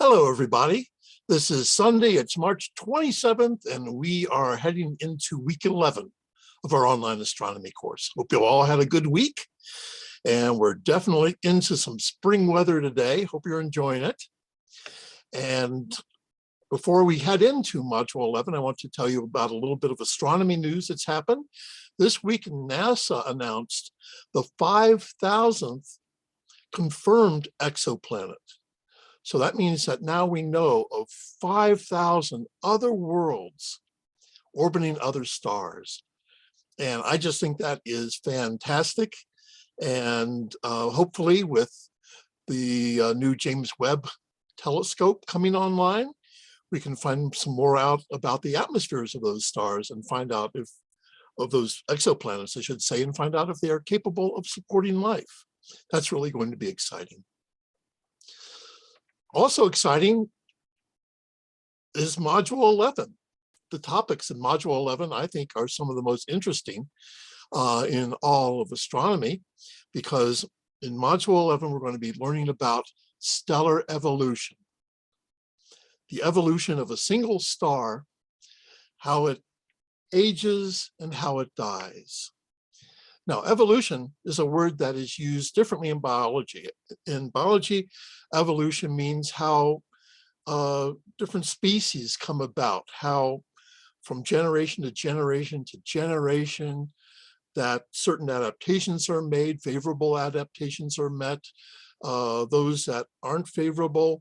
Hello, everybody. This is Sunday. It's March 27th, and we are heading into week 11 of our online astronomy course. Hope you all had a good week, and we're definitely into some spring weather today. Hope you're enjoying it. And before we head into Module 11, I want to tell you about a little bit of astronomy news that's happened. This week, NASA announced the 5,000th confirmed exoplanet. So that means that now we know of 5,000 other worlds orbiting other stars. And I just think that is fantastic. And hopefully with the new James Webb telescope coming online, we can find some more out about the atmospheres of those stars and find out if, of those exoplanets, I should say, and find out if they are capable of supporting life. That's really going to be exciting. Also exciting is Module 11. The topics in Module 11, I think, are some of the most interesting in all of astronomy, because in Module 11, we're going to be learning about stellar evolution. The evolution of a single star, how it ages and how it dies. Now, evolution is a word that is used differently in biology. In biology, evolution means how different species come about, how from generation to generation, that certain adaptations are made, favorable adaptations are met, those that aren't favorable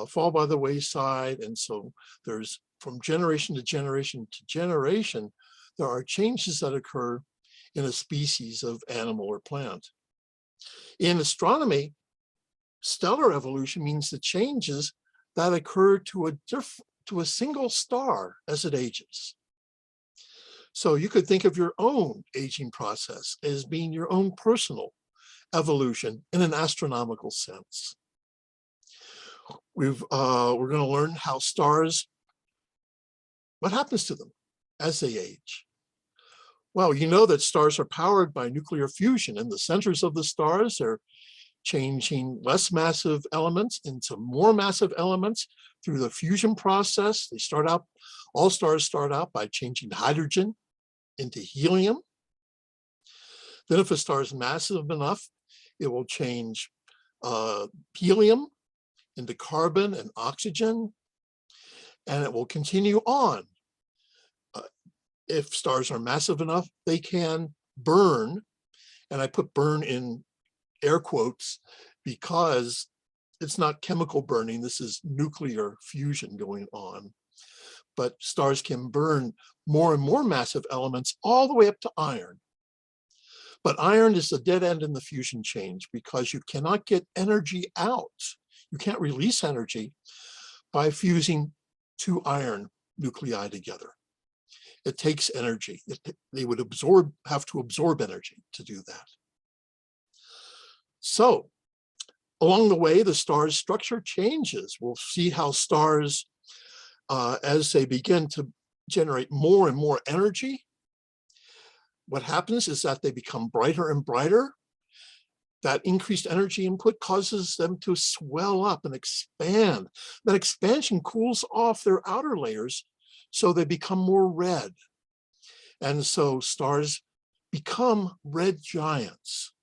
fall by the wayside. And so there's from generation to generation, there are changes that occur in a species of animal or plant. In astronomy, stellar evolution means the changes that occur to a single star as it ages. So you could think of your own aging process as being your own personal evolution in an astronomical sense. We're going to learn how stars, what happens to them as they age. Well, you know that stars are powered by nuclear fusion. In the centers of the stars, they're changing less massive elements into more massive elements through the fusion process. They start out, all stars start out by changing hydrogen into helium. Then if a star is massive enough, it will change helium into carbon and oxygen, and it will continue on. If stars are massive enough, they can burn, and I put burn in air quotes because it's not chemical burning, this is nuclear fusion going on. But stars can burn more and more massive elements all the way up to iron. But iron is the dead end in the fusion change because you cannot get energy out. You can't release energy by fusing two iron nuclei together. It takes energy. They would have to absorb energy to do that. So along the way, the star's structure changes. We'll see how stars, as they begin to generate more and more energy, what happens is that they become brighter and brighter. That increased energy input causes them to swell up and expand. That expansion cools off their outer layers, so they become more red. And so stars become red giants.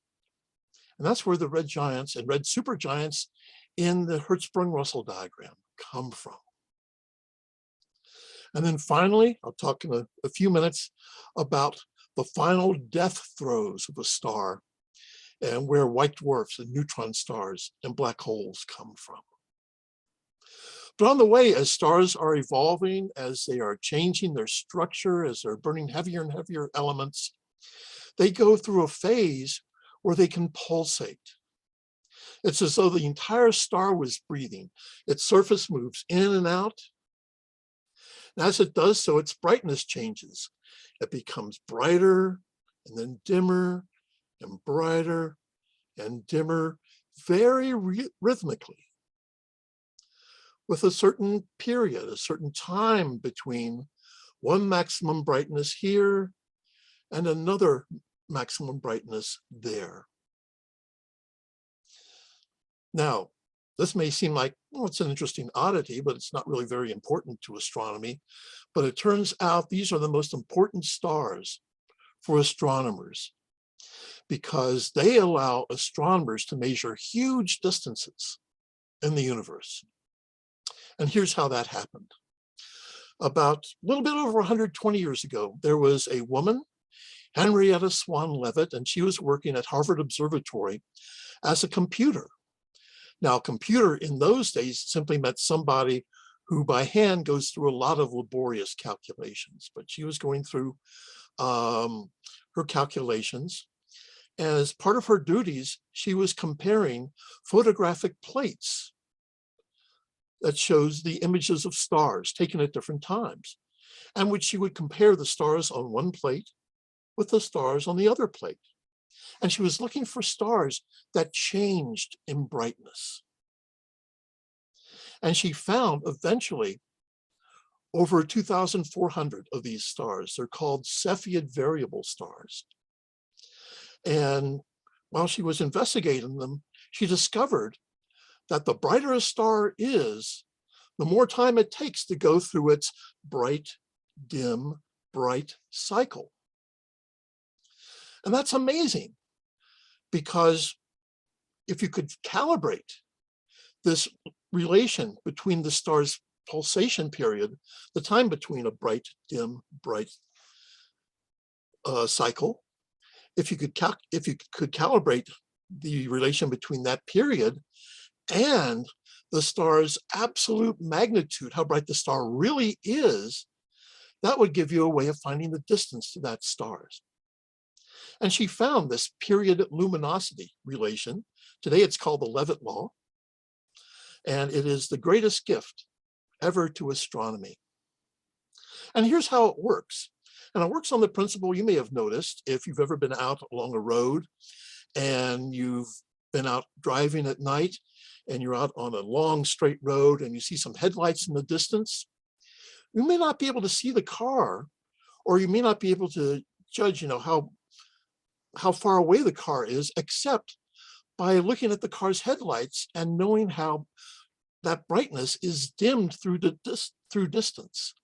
And that's where the red giants and red supergiants in the Hertzsprung-Russell diagram come from. And then finally, I'll talk in a few minutes about the final death throes of a star and where white dwarfs and neutron stars and black holes come from. But on the way, as stars are evolving, as they are changing their structure, as they're burning heavier and heavier elements, they go through a phase where they can pulsate. It's as though the entire star was breathing. Its surface moves in and out. And as it does so, its brightness changes. It becomes brighter and then dimmer and brighter and dimmer, very rhythmically, with a certain period, a certain time between one maximum brightness here and another maximum brightness there. Now, This may seem like, well, it's an interesting oddity, but it's not really very important to astronomy. But it turns out these are the most important stars for astronomers because they allow astronomers to measure huge distances in the universe. And here's how that happened. About a little bit over 120 years ago, there was a woman, Henrietta Swann Leavitt, and she was working at Harvard Observatory as a computer. Now, computer in those days simply meant somebody who by hand goes through a lot of laborious calculations, but she was going through her calculations. And as part of her duties, she was comparing photographic plates that shows the images of stars taken at different times, and which she would compare the stars on one plate with the stars on the other plate. And she was looking for stars that changed in brightness. And she found eventually over 2,400 of these stars. They're called Cepheid variable stars. And while she was investigating them, she discovered that the brighter a star is, the more time it takes to go through its bright, dim, bright cycle. And that's amazing, because if you could calibrate this relation between the star's pulsation period, the time between a bright, dim, bright cycle, if you could calibrate the relation between that period and the star's absolute magnitude, how bright the star really is, that would give you a way of finding the distance to that star. And she found this period luminosity relation. Today it's called the Levitt Law. And it is the greatest gift ever to astronomy. And here's how it works. And it works on the principle you may have noticed if you've ever been out along a road and you've been out driving at night and you're out on a long straight road and you see some headlights in the distance. You may not be able to see the car, or you may not be able to judge, how far away the car is, except by looking at the car's headlights and knowing how that brightness is dimmed through distance.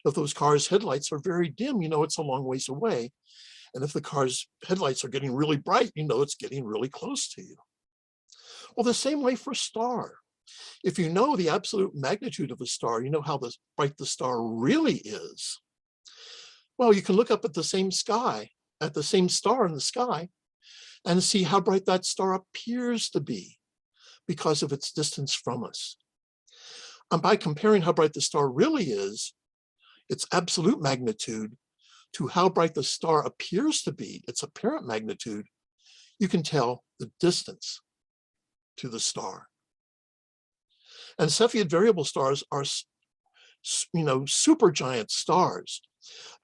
If those cars' headlights are very dim, it's a long ways away. And if the car's headlights are getting really bright, it's getting really close to you. Well, the same way for a star. If you know the absolute magnitude of a star, you know how bright the star really is. Well, you can look up at the same sky, at the same star in the sky, and see how bright that star appears to be because of its distance from us. And by comparing how bright the star really is, its absolute magnitude, to how bright the star appears to be, its apparent magnitude, you can tell the distance to the star. And Cepheid variable stars are, supergiant stars.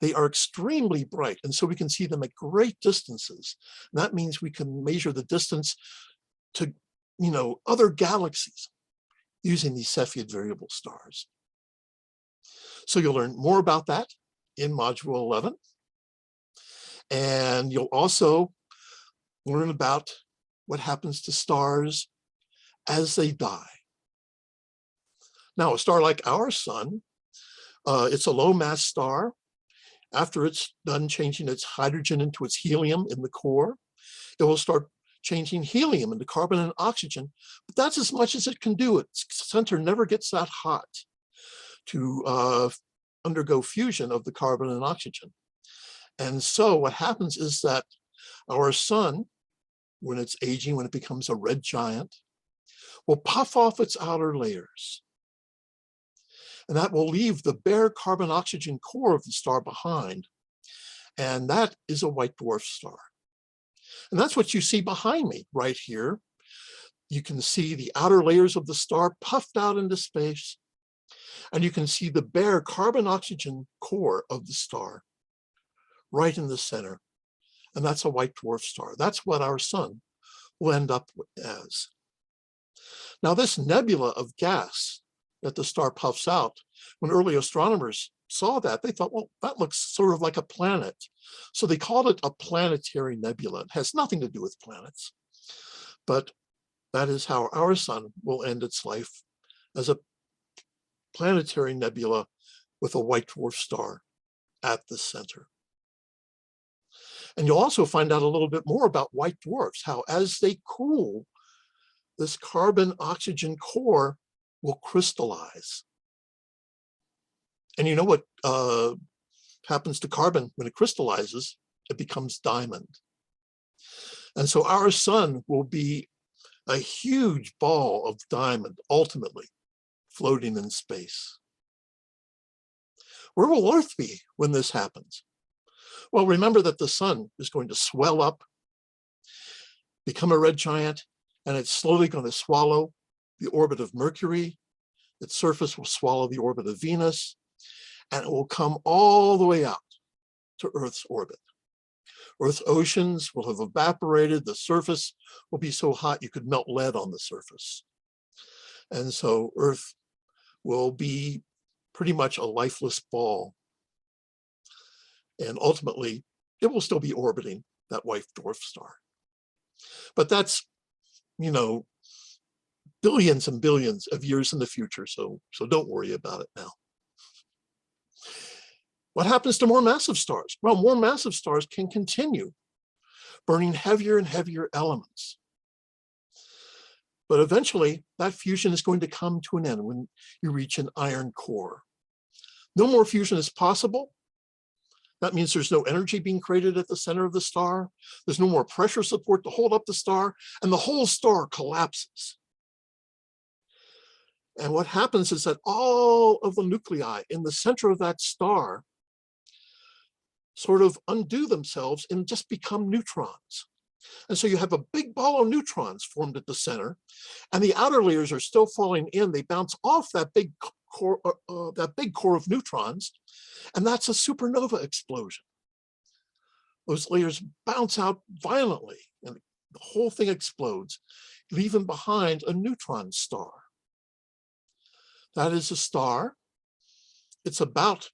They are extremely bright, and so we can see them at great distances. And that means we can measure the distance to, other galaxies using these Cepheid variable stars. So you'll learn more about that in Module 11. And you'll also learn about what happens to stars as they die. Now, a star like our sun, it's a low mass star. After it's done changing its hydrogen into its helium in the core, it will start changing helium into carbon and oxygen, but that's as much as it can do. Its center never gets that hot to undergo fusion of the carbon and oxygen. And so what happens is that our sun, when it's aging, when it becomes a red giant, will puff off its outer layers. And that will leave the bare carbon oxygen core of the star behind. And that is a white dwarf star. And that's what you see behind me right here. You can see the outer layers of the star puffed out into space. And you can see the bare carbon oxygen core of the star right in the center. And that's a white dwarf star. That's what our sun will end up as. Now, this nebula of gas that the star puffs out, when early astronomers saw that, they thought, well, that looks sort of like a planet. So they called it a planetary nebula. It has nothing to do with planets. But That is how our sun will end its life, as a planetary nebula with a white dwarf star at the center. And you'll also find out a little bit more about white dwarfs, how as they cool, this carbon-oxygen core will crystallize. And you know what happens to carbon when it crystallizes? It becomes diamond. And so our sun will be a huge ball of diamond, ultimately, floating in space. Where will Earth be when this happens? Well, remember that the sun is going to swell up, become a red giant, and it's slowly going to swallow the orbit of Mercury. Its surface will swallow the orbit of Venus, and it will come all the way out to Earth's orbit. Earth's oceans will have evaporated. The surface will be so hot you could melt lead on the surface. And so Earth will be pretty much a lifeless ball. And ultimately, it will still be orbiting that white dwarf star. But that's, you know, billions and billions of years in the future, so don't worry about it now. What happens to more massive stars? Well, more massive stars can continue burning heavier and heavier elements. But eventually, that fusion is going to come to an end when you reach an iron core. No more fusion is possible. That means there's no energy being created at the center of the star. There's no more pressure support to hold up the star, and the whole star collapses. And what happens is that all of the nuclei in the center of that star sort of undo themselves and just become neutrons. And so you have a big ball of neutrons formed at the center, and the outer layers are still falling in. They bounce off that big core of neutrons, and that's a supernova explosion. Those layers bounce out violently, and the whole thing explodes, leaving behind a neutron star. That is a star. It's about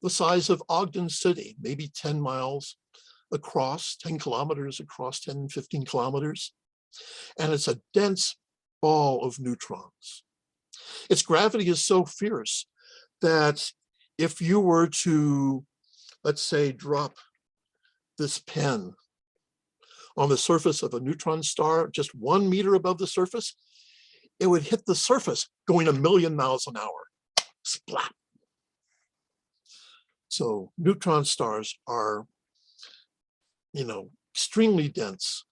the size of Ogden City, maybe 10 miles across, 10 kilometers across, 10, 15 kilometers. And it's a dense ball of neutrons. Its gravity is so fierce that if you were to, let's say, drop this pen on the surface of a neutron star, just 1 meter above the surface, it would hit the surface going 1,000,000 miles an hour. Splat. So neutron stars are, you know, extremely dense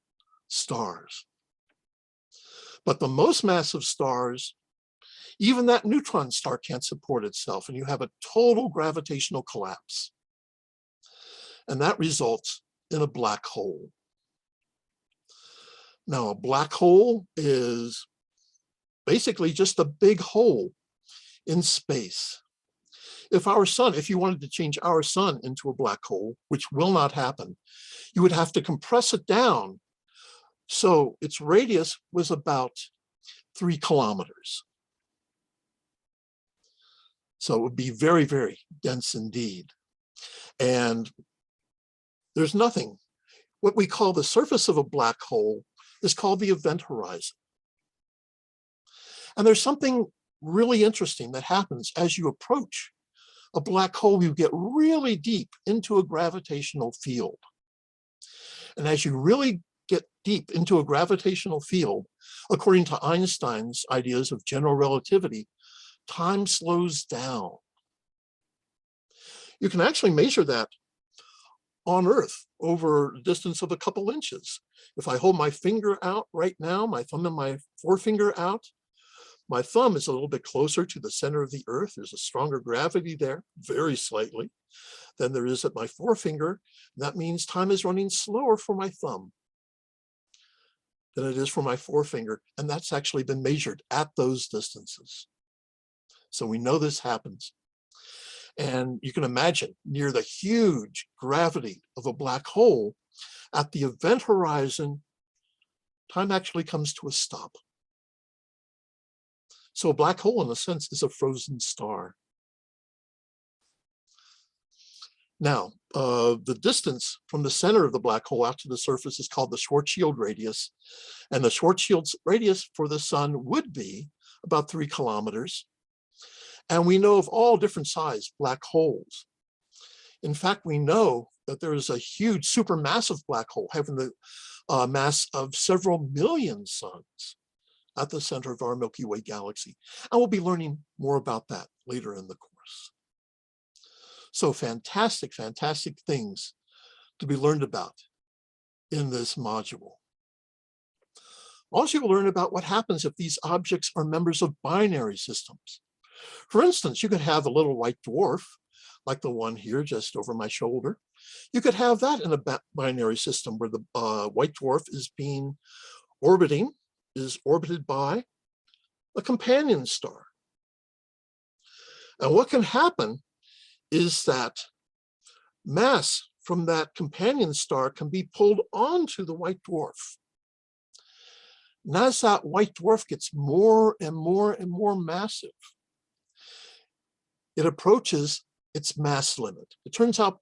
stars. But the most massive stars, even that neutron star can't support itself, and you have a total gravitational collapse. And that results in a black hole. Now, a black hole is basically just a big hole in space. If you wanted to change our sun into a black hole, which will not happen, you would have to compress it down. So its radius was about 3 kilometers. So it would be very, very dense indeed. And there's nothing. What we call the surface of a black hole is called the event horizon. And there's something really interesting that happens as you approach a black hole. You get really deep into a gravitational field. And as you really get deep into a gravitational field, according to Einstein's ideas of general relativity, time slows down. You can actually measure that on Earth over a distance of a couple inches. If I hold my finger out right now, my thumb and my forefinger out, my thumb is a little bit closer to the center of the Earth. There's a stronger gravity there, very slightly, than there is at my forefinger. That means time is running slower for my thumb than it is for my forefinger. And that's actually been measured at those distances. So we know this happens. And you can imagine near the huge gravity of a black hole, at the event horizon, time actually comes to a stop. So a black hole, in a sense, is a frozen star. Now, the distance from the center of the black hole out to the surface is called the Schwarzschild radius. And the Schwarzschild radius for the sun would be about 3 kilometers. And we know of all different size black holes. In fact, we know that there is a huge supermassive black hole having the mass of several million suns at the center of our Milky Way galaxy. And we'll be learning more about that later in the course. So fantastic, fantastic things to be learned about in this module. Also, you'll learn about what happens if these objects are members of binary systems. For instance, you could have a little white dwarf, like the one here just over my shoulder. You could have that in a binary system where the white dwarf is orbited by a companion star. And what can happen is that mass from that companion star can be pulled onto the white dwarf. And as that white dwarf gets more and more and more massive, it approaches its mass limit. It turns out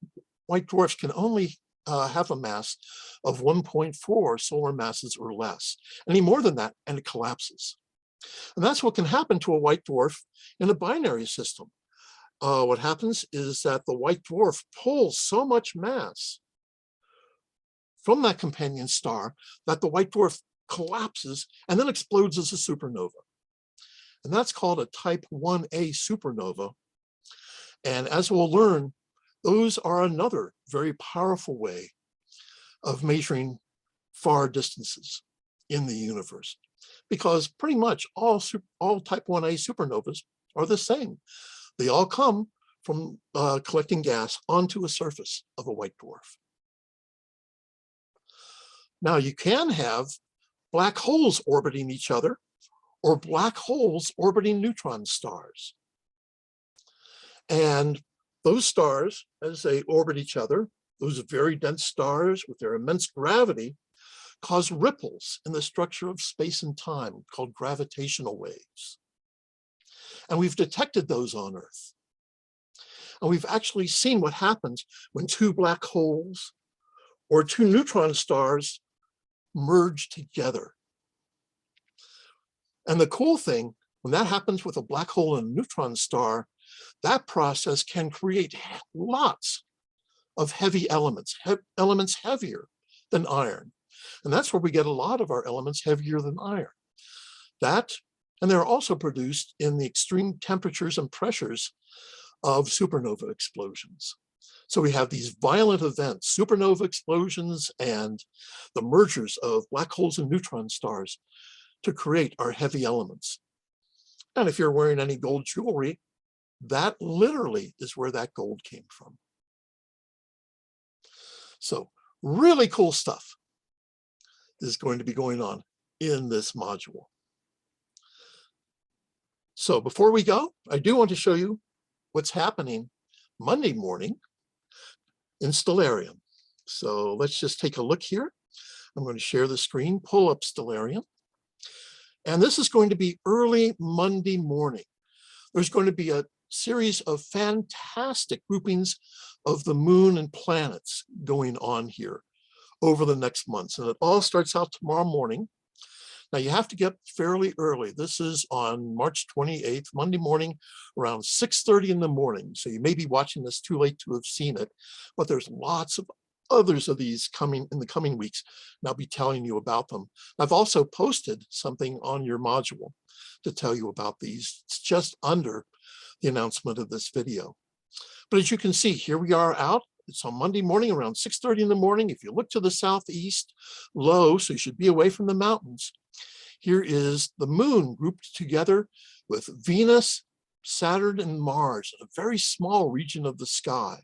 white dwarfs can only have a mass of 1.4 solar masses or less. Any more than that, and it collapses. And that's what can happen to a white dwarf in a binary system. What happens is that the white dwarf pulls so much mass from that companion star that the white dwarf collapses and then explodes as a supernova. And that's called a type 1a supernova. And as we'll learn, those are another very powerful way of measuring far distances in the universe, because pretty much all type 1a supernovas are the same. They all come from collecting gas onto a surface of a white dwarf. Now, you can have black holes orbiting each other or black holes orbiting neutron stars. And those stars, as they orbit each other, those very dense stars with their immense gravity, cause ripples in the structure of space and time called gravitational waves. And we've detected those on Earth. And we've actually seen what happens when 2 black holes or 2 neutron stars merge together. And the cool thing, when that happens with a black hole and a neutron star, that process can create lots of heavy elements, elements heavier than iron. And that's where we get a lot of our elements heavier than iron. And they're also produced in the extreme temperatures and pressures of supernova explosions. So we have these violent events, supernova explosions and the mergers of black holes and neutron stars to create our heavy elements. And if you're wearing any gold jewelry, that literally is where that gold came from. So really cool stuff is going to be going on in this module. So before we go, I do want to show you what's happening Monday morning in Stellarium. So let's just take a look here. I'm going to share the screen, pull up Stellarium. And this is going to be early Monday morning. There's going to be a series of fantastic groupings of the moon and planets going on here over the next months. And it all starts out tomorrow morning. Now you have to get fairly early. This is on March 28th, Monday morning, around 6:30 in the morning. So you may be watching this too late to have seen it, but there's lots of others of these coming in the coming weeks, and I'll be telling you about them. I've also posted something on your module to tell you about these. It's just under the announcement of this video. But as you can see, here we are out. It's on Monday morning around 6:30 in the morning. If you look to the southeast, low, so you should be away from the mountains. Here is the moon grouped together with Venus, Saturn, and Mars in a very small region of the sky.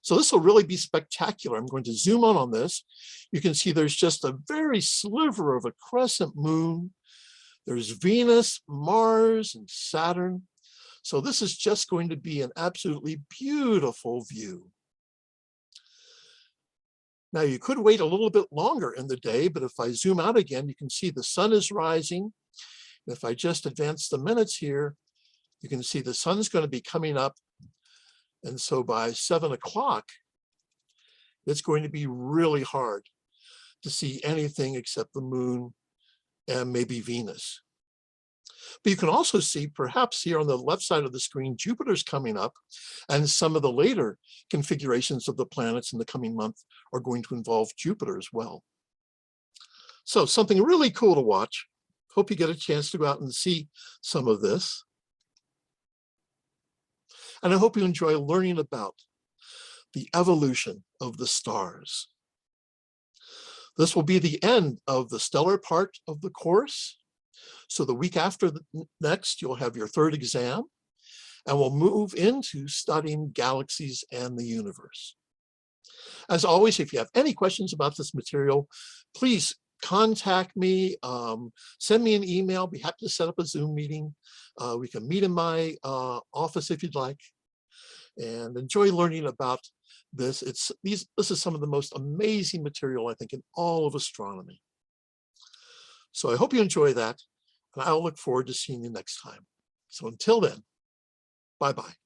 So this will really be spectacular. I'm going to zoom on this. You can see there's just a very sliver of a crescent moon. There's Venus, Mars, and Saturn. So this is just going to be an absolutely beautiful view. Now you could wait a little bit longer in the day, but if I zoom out again, you can see the sun is rising. If I just advance the minutes here, you can see the sun's going to be coming up And so by 7 o'clock, it's going to be really hard to see anything except the moon and maybe Venus. But you can also see, perhaps here on the left side of the screen, Jupiter's coming up, and some of the later configurations of the planets in the coming month are going to involve Jupiter as well. So something really cool to watch. Hope you get a chance to go out and see some of this. And I hope you enjoy learning about the evolution of the stars. This will be the end of the stellar part of the course. So the week after next, you'll have your third exam, and we'll move into studying galaxies and the universe. As always, if you have any questions about this material, please contact me, send me an email. Be happy to set up a Zoom meeting. We can meet in my office if you'd like, and enjoy learning about this. This is some of the most amazing material, I think, in all of astronomy. So I hope you enjoy that, and I'll look forward to seeing you next time. So until then, bye-bye.